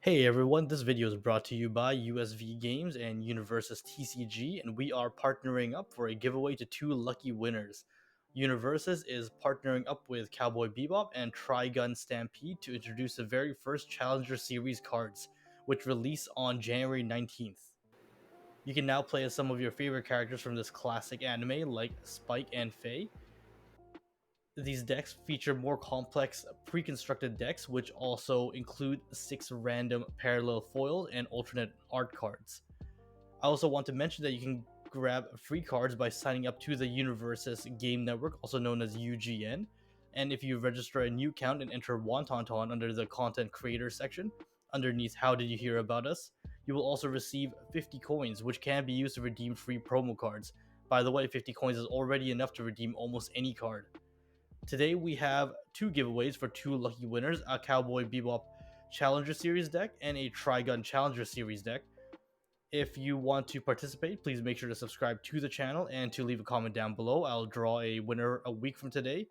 Hey everyone, this video is brought to you by USV Games and UniVersus TCG, and we are partnering up for a giveaway to two lucky winners. UniVersus is partnering up with Cowboy Bebop and Trigun Stampede to introduce the very first Challenger Series cards, which release on January 19th. You can now play as some of your favorite characters from this classic anime like Spike and Faye. These decks feature more complex pre-constructed decks, which also include 6 random parallel foils and alternate art cards. I also want to mention that you can grab free cards by signing up to the UniVersus Game Network, also known as UGN. And if you register a new account and enter Wontonton under the Content Creator section, underneath How Did You Hear About Us, you will also receive 50 coins, which can be used to redeem free promo cards. By the way, 50 coins is already enough to redeem almost any card. Today we have two giveaways for two lucky winners, a Cowboy Bebop Challenger Series deck and a Trigun Challenger Series deck. If you want to participate, please make sure to subscribe to the channel and to leave a comment down below. I'll draw a winner a week from today.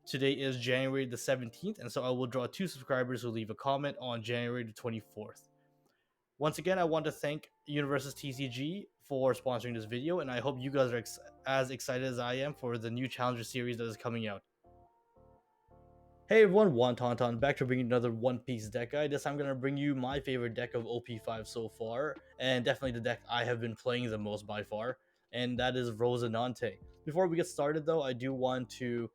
Today is January the 17th, and so I will draw two subscribers who leave a comment on January the 24th. Once again, I want to thank UniVersus TCG for sponsoring this video, and I hope you guys are as excited as I am for the new Challenger Series that is coming out. Hey everyone, Wontonton back to bring you another One Piece deck guide. This time I'm going to bring you my favorite deck of OP5 so far, and definitely the deck I have been playing the most by far, and that is Rosinante. Before we get started though, I do want to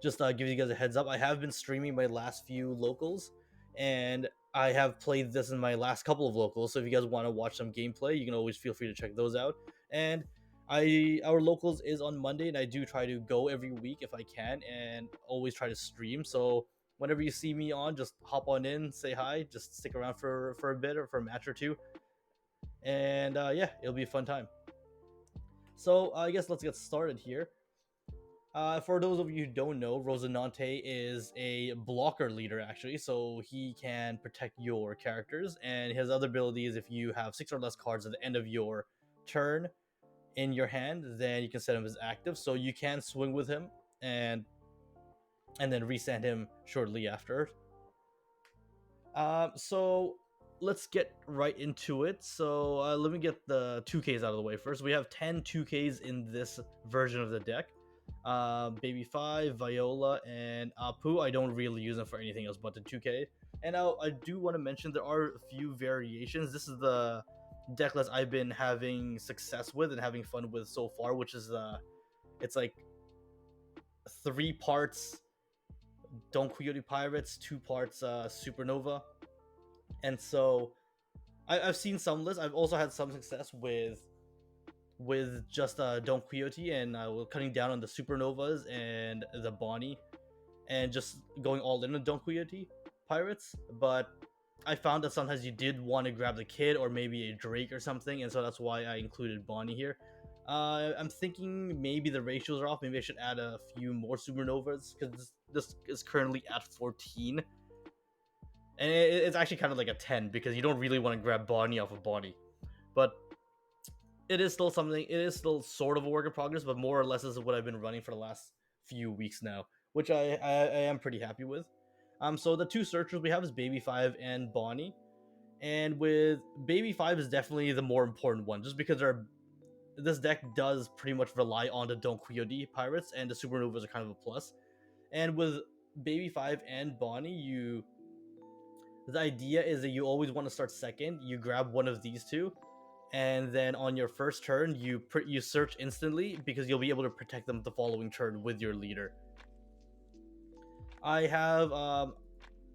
just give you guys a heads up. I have been streaming my last few locals, and I have played this in my last couple of locals, so if you guys want to watch some gameplay, you can always feel free to check those out. And our locals is on Monday, and I do try to go every week if I can, and always try to stream. So whenever you see me on, just hop on in, say hi, just stick around for a bit or for a match or two, and yeah, it'll be a fun time. So I guess let's get started here. For those of you who don't know, Rosinante is a blocker leader, actually, so he can protect your characters, and his other ability is if you have 6 or less cards at the end of your turn in your hand, then you can set him as active, so you can swing with him and then resend him shortly after. So let's get right into it. So let me get the 2Ks out of the way first. We have 10 2Ks in this version of the deck. Baby 5, Viola, and Apu. I don't really use them for anything else but the 2K. And I do want to mention there are a few variations. This is the deck list I've been having success with and having fun with so far, which is it's like 3 parts Don Quixote Pirates, 2 parts Supernova. And so I've seen some lists. I've also had some success with just Don Quixote and cutting down on the Supernovas and the Bonnie and just going all in on Don Quixote Pirates. But I found that sometimes you did want to grab the kid or maybe a Drake or something, and so that's why I included Bonnie here. I'm thinking maybe the ratios are off. Maybe I should add a few more Supernovas because this is currently at 14. And it's actually kind of like a 10 because you don't really want to grab Bonnie off of Bonnie. But it is still something, it is still sort of a work in progress, but more or less this is what I've been running for the last few weeks now, which I am pretty happy with. So the two searchers we have is Baby 5 and Bonnie. And with Baby 5 is definitely the more important one, just because this deck does pretty much rely on the Don Quixote Pirates, and the Supernovas are kind of a plus. And with Baby 5 and Bonnie, the idea is that you always want to start second. You grab one of these two, and then on your first turn, you search instantly because you'll be able to protect them the following turn with your leader. I have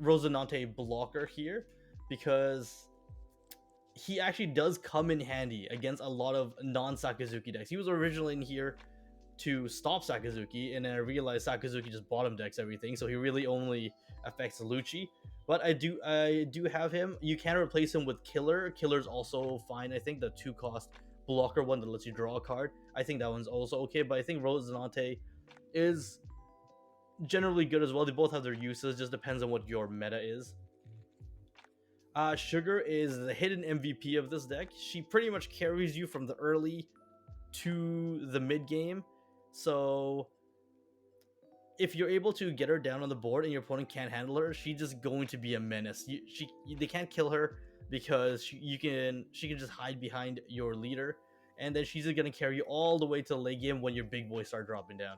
Rosinante blocker here because he actually does come in handy against a lot of non-Sakazuki decks. He was originally in here to stop Sakazuki, and then I realized Sakazuki just bottom decks everything, so he really only affects Lucci. But I do have him. You can replace him with Killer. Killer's also fine. I think the 2-cost blocker one that lets you draw a card, I think that one's also okay. But I think Rosinante is generally good as well. They both have their uses, just depends on what your meta is. Sugar is the hidden MVP of this deck. She pretty much carries you from the early to the mid game. So if you're able to get her down on the board and your opponent can't handle her, she's just going to be a menace. They can't kill her because she can just hide behind your leader, and then she's just gonna carry you all the way to the late game when your big boys start dropping down.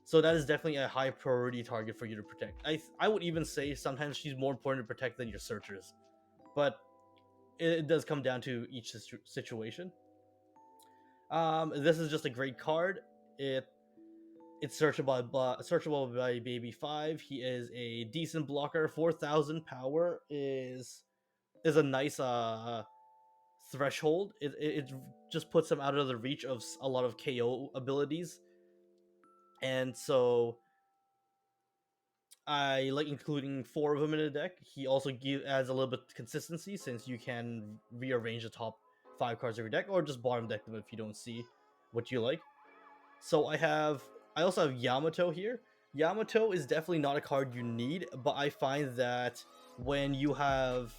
So that is definitely a high priority target for you to protect. I would even say sometimes she's more important to protect than your searchers, but it does come down to each situation. This is just a great card. It it's searchable by Baby 5. He is a decent blocker. 4,000 power is a nice threshold. It just puts him out of the reach of a lot of KO abilities, and so I like including 4 of them in a deck. He also adds a little bit of consistency since you can rearrange the top 5 cards of your deck or just bottom deck them if you don't see what you like. So I also have Yamato here. Yamato is definitely not a card you need, but I find that when you have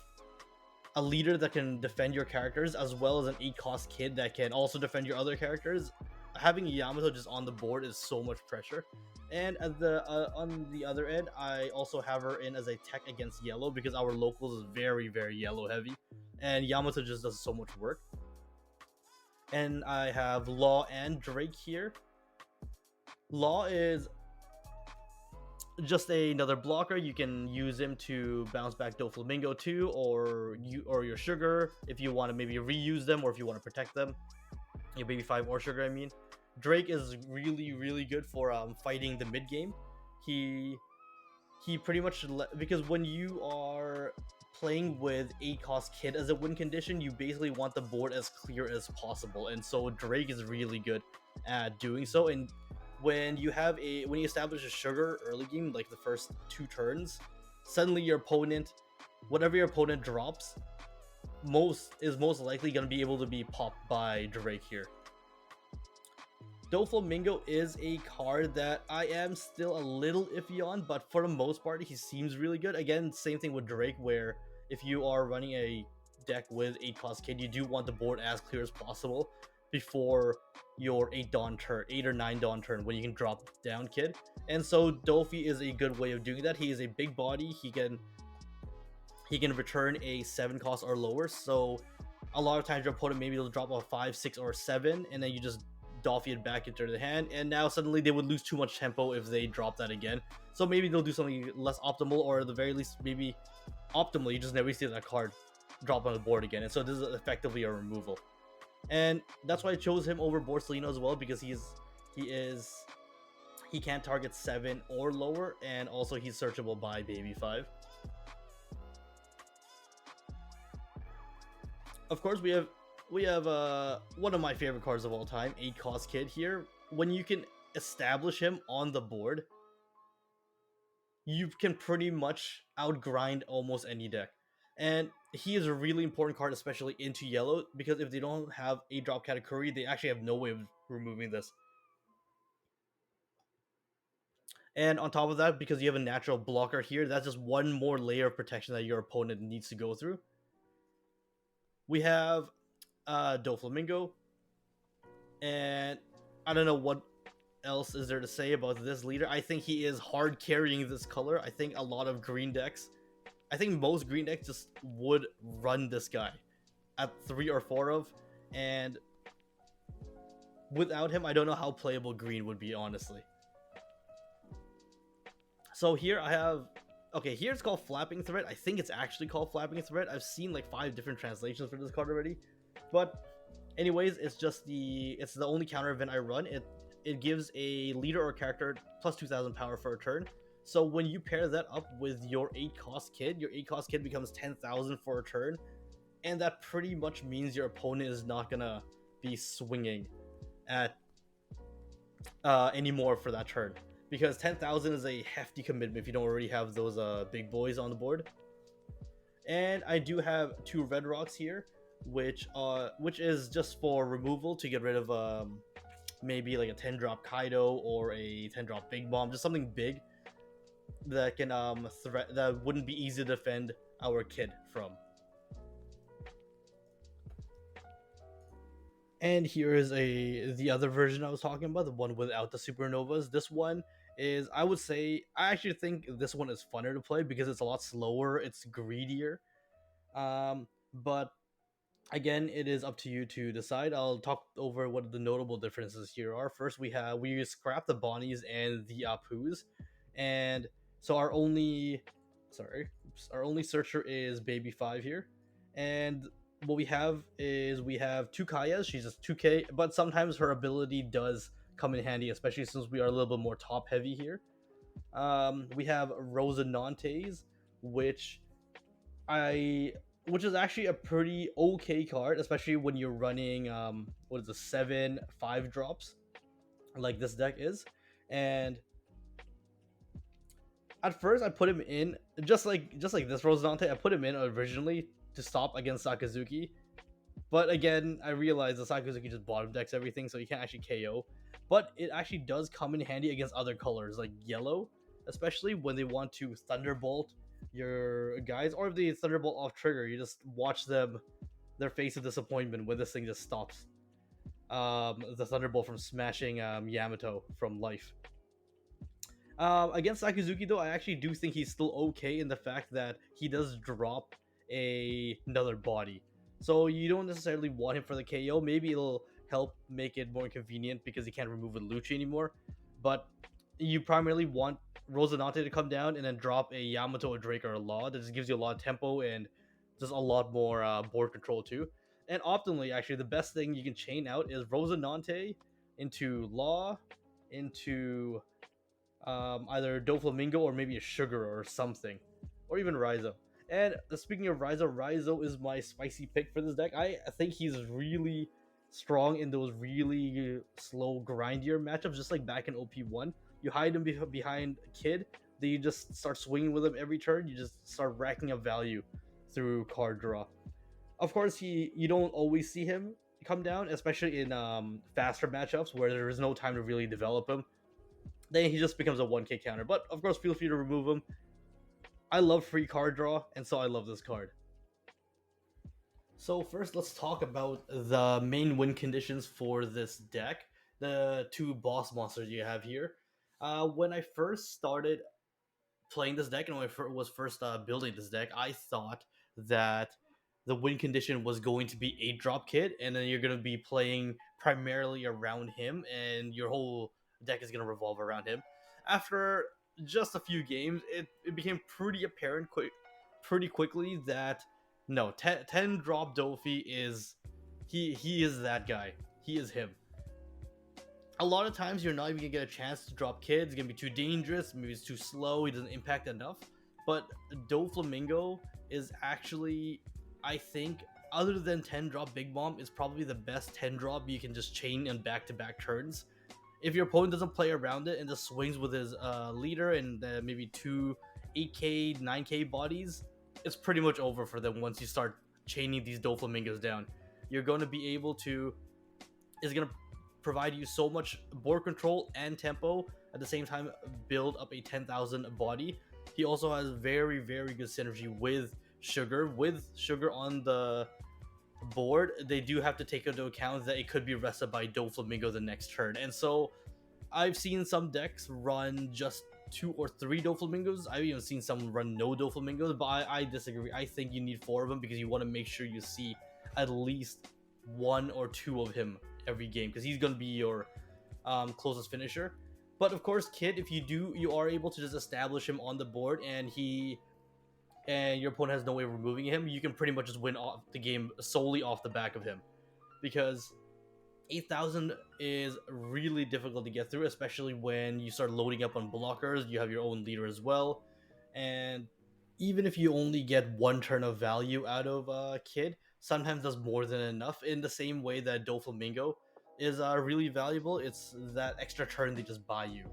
a leader that can defend your characters as well as an 8 cost kid that can also defend your other characters, having Yamato just on the board is so much pressure. And at the on the other end, I also have her in as a tech against yellow because our locals is very yellow heavy, and Yamato just does so much work. And I have Law and Drake here. Law is just another blocker. You can use him to bounce back Doflamingo too, or your Sugar if you want to maybe reuse them, or if you want to protect them. Your Baby 5 or Sugar, I mean. Drake is really good for fighting the mid game. He pretty much because when you are playing with 8 cost kid as a win condition, you basically want the board as clear as possible, and so Drake is really good at doing so. And when you establish a Sugar early game, like the first 2 turns, suddenly whatever your opponent drops, most likely going to be able to be popped by Drake here. Doflamingo is a card that I am still a little iffy on, but for the most part, he seems really good. Again, same thing with Drake, where if you are running a deck with 8 cost kid, you do want the board as clear as possible before your 8 or 9 Dawn turn when you can drop down kid. And so Dofi is a good way of doing that. He is a big body. He can return a 7 cost or lower. So a lot of times your opponent maybe will drop a 5, 6, or 7, and then you just Doffy it back into the hand, and now suddenly they would lose too much tempo if they drop that again. So maybe they'll do something less optimal, or at the very least, maybe optimally, you just never see that card drop on the board again. And so this is effectively a removal. And that's why I chose him over Borsalino as well, because he can't target 7 or lower, and also he's searchable by Baby 5. Of course, we have one of my favorite cards of all time, 8 cost kid here. When you can establish him on the board, you can pretty much outgrind almost any deck. And he is a really important card, especially into yellow, because if they don't have a drop Katakuri, they actually have no way of removing this. And on top of that, because you have a natural blocker here, that's just one more layer of protection that your opponent needs to go through. We have Doflamingo, and I don't know what else is there to say about this leader. I think he is hard carrying this color. I think a lot of green decks, I think most green decks just would run this guy at 3 or 4 of, and without him, I don't know how playable green would be, honestly. So here I have, okay, here it's called Flapping Thread. I think it's actually called Flapping Thread. I've seen like 5 different translations for this card already, but anyways, it's the only counter event I run. It gives a leader or character plus 2,000 power for a turn. So when you pair that up with your 8-cost kid, your 8-cost kid becomes 10,000 for a turn, and that pretty much means your opponent is not gonna be swinging at anymore for that turn, because 10,000 is a hefty commitment if you don't already have those big boys on the board. And I do have 2 red rocks here, which is just for removal to get rid of maybe like a 10-drop Kaido or a 10-drop Big Bomb, just something big that can that wouldn't be easy to defend our kid from. And here is the other version I was talking about, the one without the supernovas. This one is I would say I actually think this one is funner to play because it's a lot slower, it's greedier. But again, it is up to you to decide. I'll talk over what the notable differences here are. First, we scrap the Bonnies and the Apus, and so our only searcher is Baby Five here, and what we have is we have two Kayas. She's just 2K, but sometimes her ability does come in handy, especially since we are a little bit more top heavy here. We have Rosinantes, which I which is actually a pretty okay card, especially when you're running what is the 7/5 drops like this deck is. And at first I put him in just like this Rosinante, I put him in originally to stop against Sakazuki. But again, I realized the Sakazuki just bottom decks everything, so you can't actually KO. But it actually does come in handy against other colors, like yellow, especially when they want to Thunderbolt your guys, or if they Thunderbolt off trigger, you just watch their face of disappointment when this thing just stops. The Thunderbolt from smashing Yamato from life. Against Sakazuki, though, I actually do think he's still okay in the fact that he does drop another body. So you don't necessarily want him for the KO. Maybe it'll help make it more convenient because he can't remove a Lucci anymore. But you primarily want Rosinante to come down and then drop a Yamato, a Drake, or a Law. That just gives you a lot of tempo and just a lot more board control too. And optimally, actually, the best thing you can chain out is Rosinante into Law, into either Doflamingo or maybe a Sugar or something, or even Raizo. And speaking of Raizo is my spicy pick for this deck. I think he's really strong in those really slow, grindier matchups, just like back in OP1. You hide him behind Kid, then you just start swinging with him every turn. You just start racking up value through card draw. Of course, you don't always see him come down, especially in faster matchups where there is no time to really develop him. Then he just becomes a 1K counter. But of course, feel free to remove him. I love free card draw, and so I love this card. So first, let's talk about the main win conditions for this deck. The two boss monsters you have here. When I first started playing this deck and when I was first building this deck, I thought that the win condition was going to be 8 drop Kid, and then you're going to be playing primarily around him, and your whole deck is going to revolve around him. After just a few games, it became pretty apparent pretty quickly that no, 10 drop Dofi is he is that guy. He is him. A lot of times you're not even gonna get a chance to drop Kids. It's gonna be too dangerous. Maybe it's too slow. He doesn't impact enough. But Doflamingo is actually, I think, other than 10 drop Big Bomb, is probably the best 10 drop you can just chain in back to back turns. If your opponent doesn't play around it and just swings with his leader and maybe two 8K, 9K bodies, it's pretty much over for them once you start chaining these Doflamingos down. You're going to be able to, is going to provide you so much board control and tempo at the same time, build up a 10,000 body. He also has very, very good synergy with Sugar. With Sugar on the board, they do have to take into account that it could be rested by Doflamingo the next turn. And so I've seen some decks run just 2 or 3 Doflamingos. I've even seen some run no Doflamingos, but I disagree. I think you need 4 of them because you want to make sure you see at least 1 or 2 of him every game because he's going to be your closest finisher. But of course, Kid, if you are able to just establish him on the board and your opponent has no way of removing him, you can pretty much just win off the game solely off the back of him. Because 8,000 is really difficult to get through, especially when you start loading up on blockers. You have your own leader as well. And even if you only get 1 turn of value out of Kid, sometimes that's more than enough. In the same way that Doflamingo is really valuable, it's that extra turn they just buy you,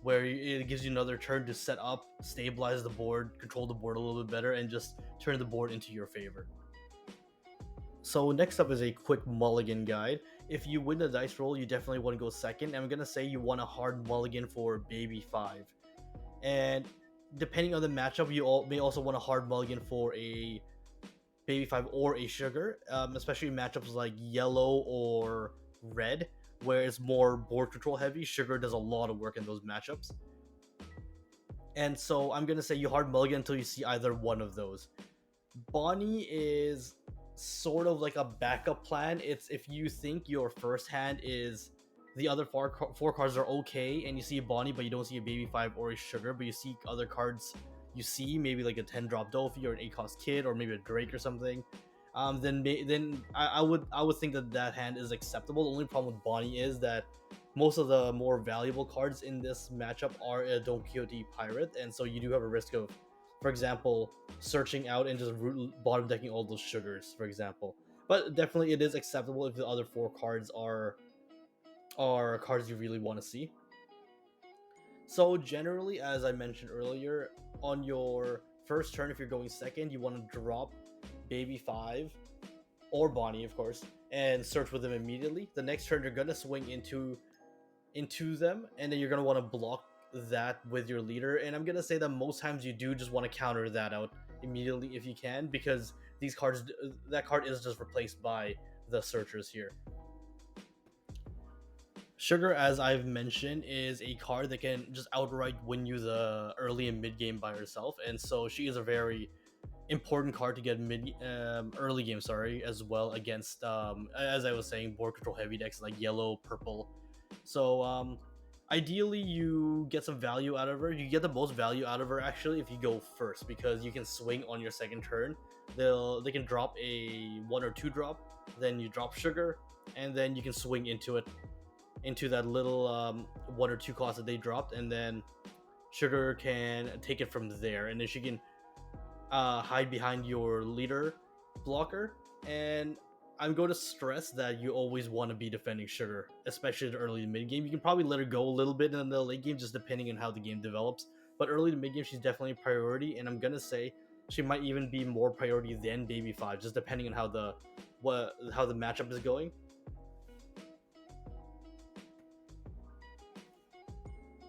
where it gives you another turn to set up, stabilize the board, control the board a little bit better, and just turn the board into your favor. So next up is a quick mulligan guide. If you win the dice roll, you definitely want to go second. I'm going to say you want a hard mulligan for Baby 5. And depending on the matchup, you may also want a hard mulligan for a Baby 5 or a Sugar, especially in matchups like yellow or red, where it's more board control heavy. Sugar does a lot of work in those matchups. And so I'm gonna say you hard mulligan until you see either one of those. Bonnie is sort of like a backup plan. It's if you think your first hand is the other four cards are okay, and you see a Bonnie, but you don't see a Baby 5 or a Sugar, but you see other cards you see, maybe like a 10-drop Dolphy or an 8-cost Kid or maybe a Drake or something. Then I would think that that hand is acceptable. The only problem with Bonnie is that most of the more valuable cards in this matchup are a Don Quixote Pirate, and so you do have a risk of, for example, searching out and just bottom decking all those sugars, for example. But definitely, it is acceptable if the other four cards are cards you really want to see. So generally, as I mentioned earlier, on your first turn, if you're going second, you want to drop Baby 5 or Bonnie, of course, and search with them immediately. The next turn, you're gonna swing into them, and then you're gonna want to block that with your leader. And I'm gonna say that most times you do just want to counter that out immediately if you can, because these cards, that card is just replaced by the searchers here. Sugar, as I've mentioned, is a card that can just outright win you the early and mid game by herself, and so she is a very important card to get early game, sorry, as well against as I was saying, board control heavy decks like yellow, purple. So ideally you get some value out of her. You get the most value out of her actually if you go first, because you can swing on your second turn. They can drop a 1 or 2 drop, then you drop Sugar, and then you can swing into that little 1 or 2 cost that they dropped, and then Sugar can take it from there, and then she can hide behind your leader blocker. And I'm going to stress that you always want to be defending Sugar, especially the early to mid game. You can probably let her go a little bit in the late game, just depending on how the game develops. But early to mid game, she's definitely a priority, and I'm gonna say she might even be more priority than Baby 5, just depending on how the matchup is going.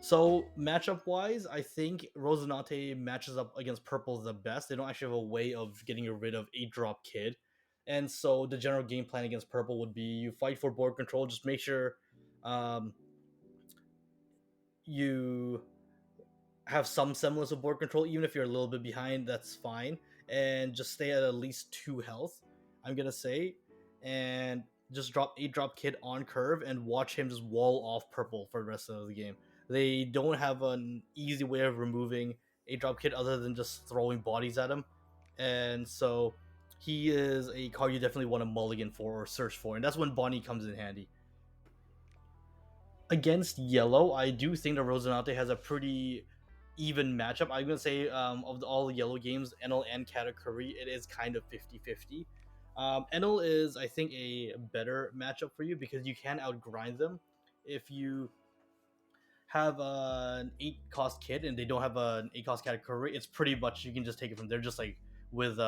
So matchup wise, I think Rosinante matches up against purple the best. They don't actually have a way of getting rid of 8-drop Kid. And so the general game plan against purple would be you fight for board control, just make sure um, you have some semblance of board control. Even if you're a little bit behind, that's fine. And just stay at least 2 health, I'm going to say. And just drop 8-drop Kid on curve and watch him just wall off purple for the rest of the game. They don't have an easy way of removing 8-drop Kid other than just throwing bodies at him. And so he is a card you definitely want to mulligan for or search for. And that's when Bonnie comes in handy. Against yellow, I do think that Rosinante has a pretty even matchup. I'm going to say of all the yellow games, Enel and Katakuri, it is kind of 50-50. Enel is, I think, a better matchup for you because you can outgrind them. If you have an 8-cost Kid and they don't have an 8-cost Katakuri, it's pretty much you can just take it from there, just like with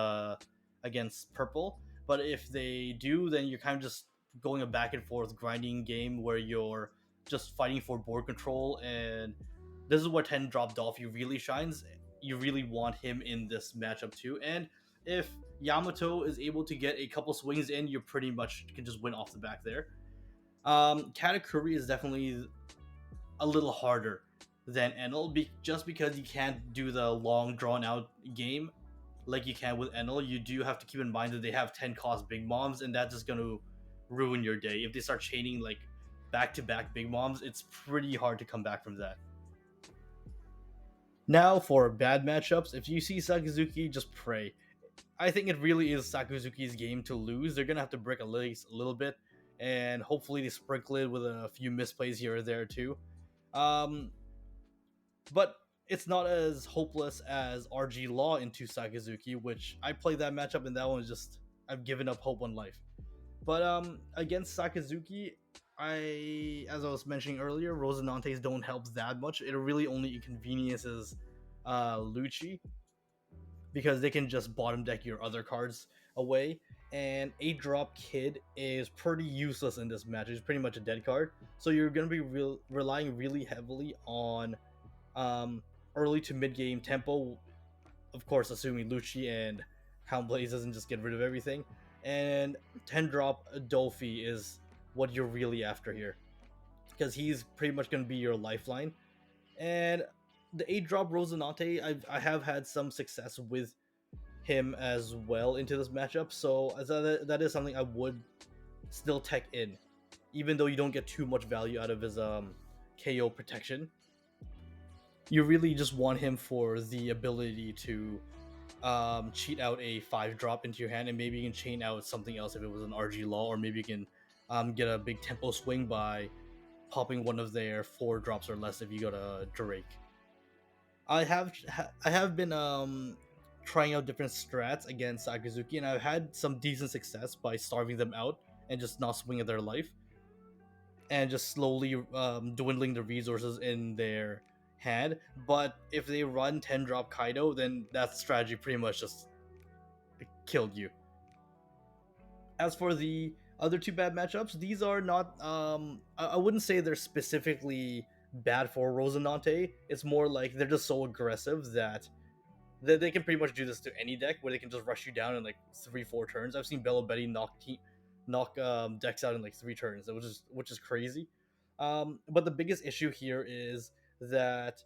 against purple. But if they do, then you're kind of just going a back and forth grinding game where you're just fighting for board control, and this is where 10-drop Dolphy really shines. You really want him in this matchup too, and if Yamato is able to get a couple swings in, you pretty much can just win off the back there. Katakuri is definitely a little harder than Enel, just because you can't do the long drawn out game like you can with Enel. You do have to keep in mind that they have 10-cost big moms, and that's just going to ruin your day. If they start chaining like back-to-back big moms, it's pretty hard to come back from that. Now for bad matchups, if you see Sakazuki, just pray. I think it really is Sakazuki's game to lose. They're going to have to break at least a little bit, and hopefully they sprinkle it with a few misplays here or there too. But it's not as hopeless as RG Law into Sakazuki, which I played that matchup, and that one was just, I've given up hope on life. But against Sakazuki, as I was mentioning earlier, Rosinantes don't help that much. It really only inconveniences Lucci, because they can just bottom deck your other cards away. And 8-drop Kid is pretty useless in this match. It's pretty much a dead card. So you're going to be relying really heavily on early to mid game tempo. Of course, assuming Lucci and Houndblaze doesn't just get rid of everything. And 10-drop Dolphy is what you're really after here, because he's pretty much going to be your lifeline. And the 8-drop Rosinante, I have had some success with him as well into this matchup, so that is something I would still tech in, even though you don't get too much value out of his KO protection. You really just want him for the ability to cheat out a 5-drop into your hand, and maybe you can chain out something else if it was an RG Law, or maybe you can get a big tempo swing by popping one of their 4 drops or less if you got a Drake. I have been trying out different strats against Sakazuki, and I've had some decent success by starving them out and just not swinging their life, and just slowly dwindling the resources in their hand. But if they run 10-drop Kaido, then that strategy pretty much just killed you. As for the other two bad matchups, these are not. I wouldn't say they're specifically bad for Rosinante. It's more like they're just so aggressive that they can pretty much do this to any deck, where they can just rush you down in like 3-4 turns. I've seen Bello Betty knock decks out in like 3 turns, which is crazy. But the biggest issue here is that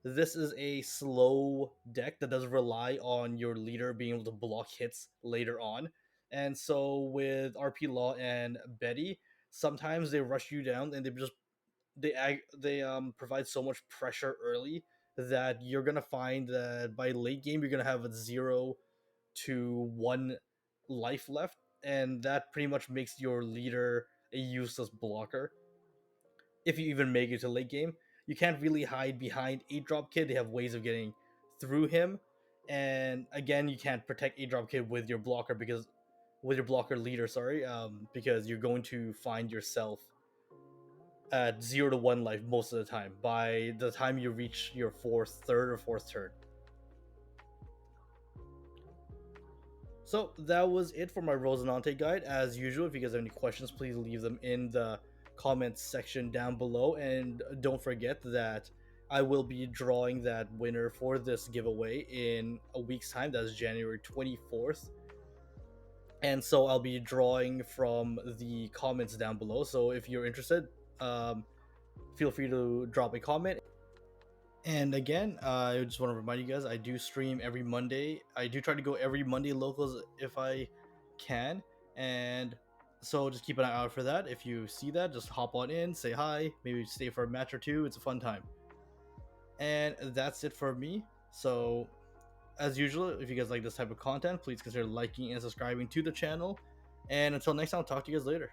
this is a slow deck that doesn't rely on your leader being able to block hits later on. And so with RP Law and Betty, sometimes they rush you down and they provide so much pressure early that you're gonna find that by late game you're gonna have a 0 to 1 life left, and that pretty much makes your leader a useless blocker if you even make it to late game. You can't really hide behind 8-drop Kid. They have ways of getting through him, and again, you can't protect 8-drop Kid with your blocker leader. Sorry, because you're going to find yourself at 0 to 1 life most of the time by the time you reach your third or fourth turn. So that was it for my Rosinante guide. As usual, if you guys have any questions, please leave them in the comments section down below. And don't forget that I will be drawing that winner for this giveaway in a week's time. That's January 24th. And so I'll be drawing from the comments down below. So if you're interested, feel free to drop a comment. And again, I just want to remind you guys, I do stream every Monday. I do try to go every Monday locals if I can. And so just keep an eye out for that. If you see that, just hop on in, say hi, maybe stay for a match or two. It's a fun time. And that's it for me. So as usual, if you guys like this type of content, please consider liking and subscribing to the channel. And until next time, I'll talk to you guys later.